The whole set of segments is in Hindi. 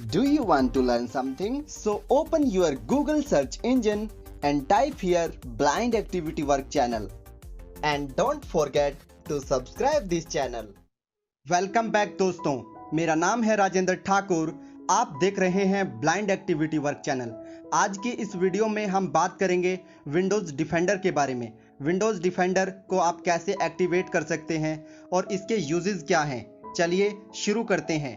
Do you want to learn something? So open your Google search engine and type here Blind Activity Work channel. And don't forget to subscribe this channel. Welcome back दोस्तों, मेरा नाम है राजेंद्र ठाकुर। आप देख रहे हैं ब्लाइंड एक्टिविटी वर्क चैनल। आज की इस वीडियो में हम बात करेंगे विंडोज़ डिफेंडर के बारे में। विंडोज़ डिफेंडर को आप कैसे एक्टिवेट कर सकते हैं और इसके यूजेस क्या हैं। चलिए शुरू करते हैं।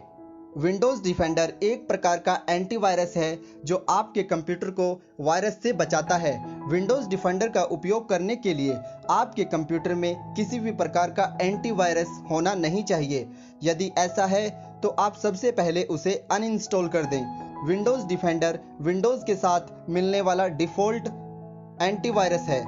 विंडोज़ डिफेंडर एक प्रकार का एंटीवायरस है जो आपके कंप्यूटर को वायरस से बचाता है। विंडोज़ डिफेंडर का उपयोग करने के लिए आपके कंप्यूटर में किसी भी प्रकार का एंटीवायरस होना नहीं चाहिए। यदि ऐसा है तो आप सबसे पहले उसे अनइंस्टॉल कर दें। विंडोज़ डिफेंडर विंडोज़ के साथ मिलने वाला डिफ़ॉल्ट एंटीवायरस है।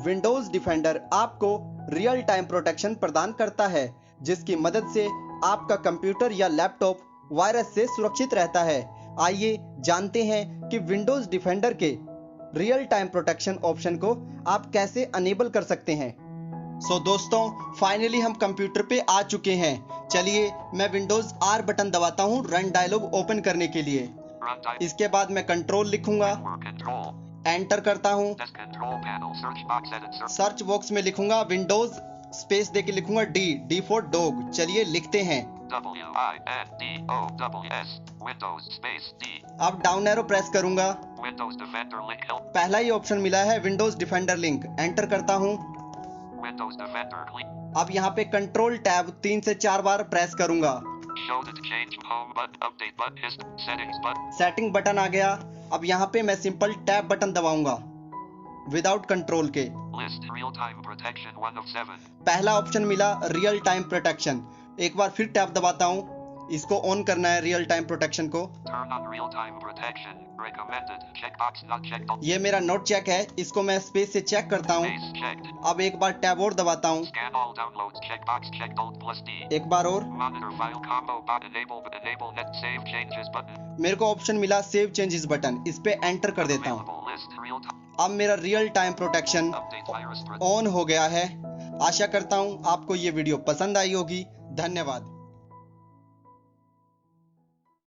विंडोज़ डिफेंडर आपको रियल टाइम प्रोटेक्शन प्रदान करता है, जिसकी मदद से आपका कंप्यूटर या लैपटॉप वायरस से सुरक्षित रहता है। आइए जानते हैं कि विंडोज़ डिफेंडर के रियल टाइम प्रोटेक्शन ऑप्शन को आप कैसे अनेबल कर सकते हैं। दोस्तों, फाइनली हम कंप्यूटर पे आ चुके हैं। चलिए मैं विंडोज़ R बटन दबाता हूँ रन डायलॉग ओपन करने के लिए। इसके बाद मैं कंट्रोल लिखूंगा, एंटर करता हूँ। सर्च बॉक्स में लिखूंगा विंडोज़ स्पेस देके लिखूंगा डी फॉर डॉग। चलिए लिखते हैं अब डाउन एरो प्रेस करूंगा। पहला ही ऑप्शन मिला है विंडोज़ डिफेंडर लिंक। एंटर करता हूं। अब यहाँ पे कंट्रोल टैब 3 से 4 बार प्रेस करूंगा। सेटिंग बटन आ गया। अब यहाँ पे मैं सिंपल टैब बटन दबाऊंगा विदाउट कंट्रोल के। पहला ऑप्शन मिला रियल टाइम प्रोटेक्शन। एक बार फिर टैब दबाता हूँ। इसको ऑन करना है रियल टाइम प्रोटेक्शन को। ये मेरा नोट चेक है, इसको मैं स्पेस से चेक करता हूँ। अब एक बार टैब और दबाता हूँ। एक बार और। मेरे को ऑप्शन मिला सेव चेंजेस बटन, इस पे एंटर कर देता हूँ। अब मेरा रियल टाइम प्रोटेक्शन ऑन हो गया है। आशा करता हूँ आपको ये वीडियो पसंद आई होगी। धन्यवाद।